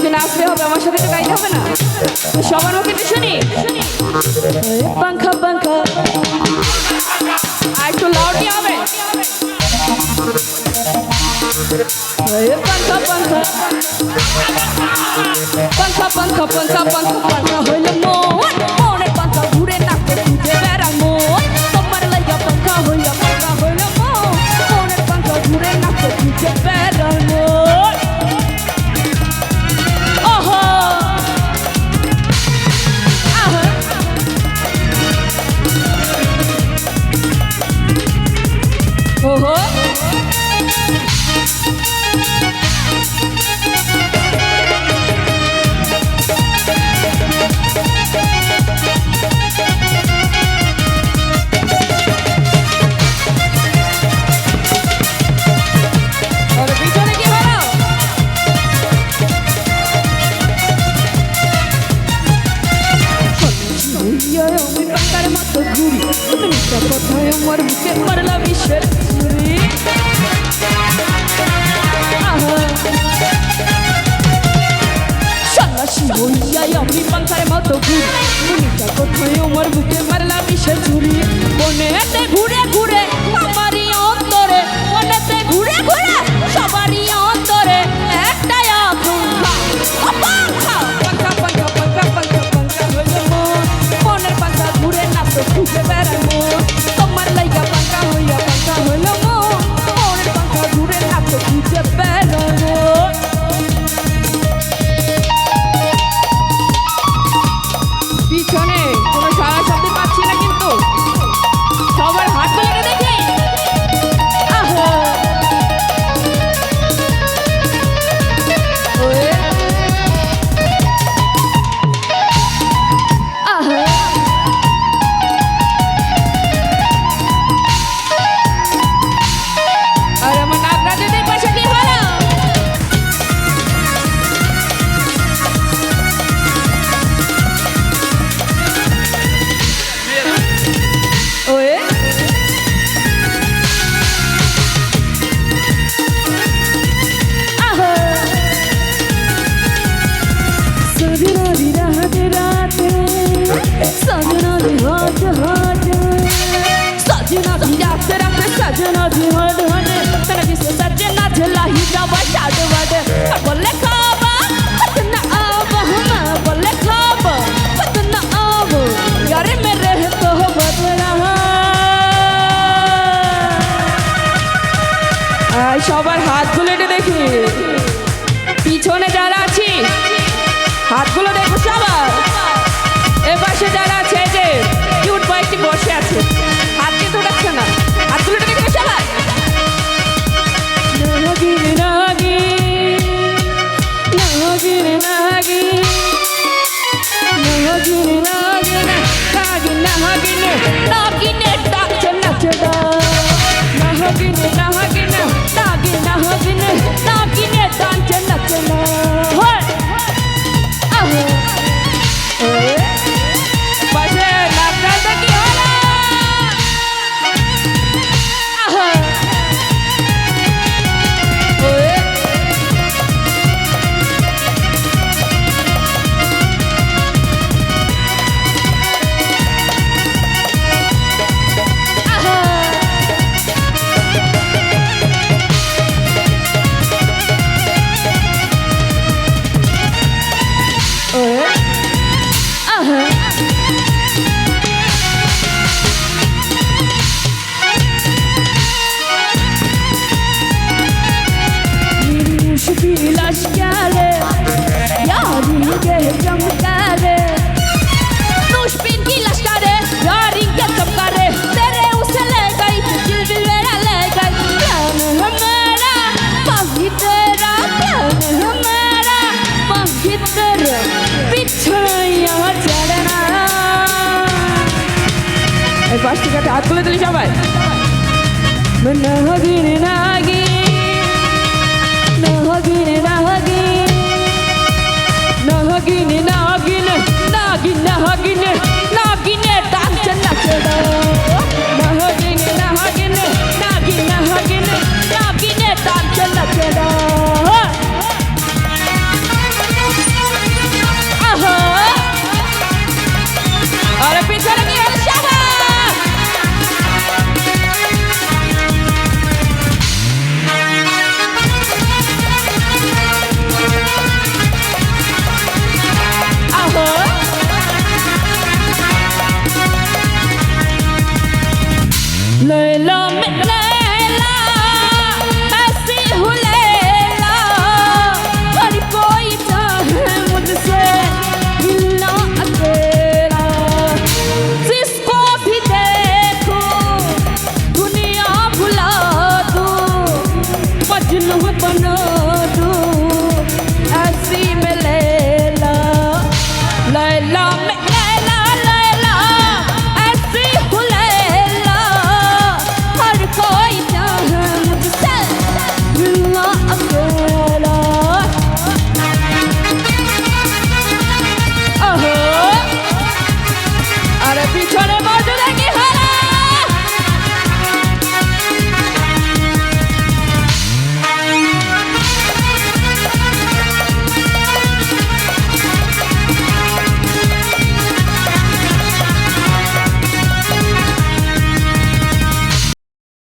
কিছু নাচতে হবে, আমার সাথে তো গাইতে হবে না। সবার মুখে তো শুনি পাঙ্খা পাঙ্খা, আর একটু লাউডলি হবে। পাঙ্খা পাঙ্খা পাঙ্খা পাঙ্খা পাঙ্খা পাঙ্খা পাঙ্খা হইল মন, মনের পাঙ্খা ঘুরে নাচতে খুঁজে বেড়া মন। তোমার লাইগা পাঙ্খা হইল মন, মনের পাঙ্খা ঘুরে নাচতে খুঁজে বেড়া মন। ওহো আহা ওহো কথায় আমার বুকে মারলা বিষের ছুরি। সন্ন্যাসী হইয়াই আমি পাঙ্খার মতো ঘুরি, মিনিটা কথায় আমার বুকে মারলা বিষের ছুরি। মনেতে ঘুরে ঘুরে আমারই অন্তরে, মনেতে ঘুরে ঘুরে সবারই অন্তরে একটাই আকাঙ্ক্ষা, পাঙ্খা পাঙ্খা পাঙ্খা পাঙ্খা পাঙ্খা পাঙ্খা হইল মন, মনের পাঙ্খা ঘুরে নাচতে খুঁজে বেড়ায় মন। তোমার লাইগা পাঙ্খা হইল মন, মনের পাঙ্খা ঘুরে নাচতে খুঁজে বেড়ায় মন। পিছনে কোনো সারা শব্দ পাচ্ছি না, কিন্তু সবার হাত তুলে দেখি। আহা ওয়ে আহা আর আমার নাগরাজদের পাশে কি হলো? ওয়ে আহা সজনা দি রাতে রাতে, সজনা দি হাত হাতে, सजना दी रात रात सजना दी हट हट, तेरा जिसे सजना झलाही जावा शाद वड। बोले खाबा पतना आब हम, बोले खाबा पतना आब यार मेरे तो बदला। সবার হাতগুলো একটু দেখি, পিছনে যারা আছি হাতগুলো দেখো সবার। এ পাশে যারা আছে, যে কিউট বয়টি বসে আছে, হাত কিন্তু উঠাচ্ছে না, হাতগুলো দেখবে সবাই। নাগিন নাগিন নাগিন নাগিন নাগিন নাগিন নাগিন নাগিন নাগিনে ডাকছে নাচে দা, নাগিন নাগিন নাগিন নাগিন নাগিনে ডাকছে নাচে না। হয় আহা ওয়ে পাশে নাগরাজটা কি হলো? আহা ওয়ে আহা ওয়ে আহা मुश्किल लश्कारे यारी के चमकारे, मुश्किल की लश्कारे यारी के चमकारे, तेरे उसे ले गई दिल भी मेरा ले गई। प्यार है मेरा बाकी तेरा, प्यार है मेरा बाकी तेरा, पीछे यहाँ चढ़ना। এই পাঁচটি কাঠে হাতগুলো তুলি সবাই। নাগিন নাগিন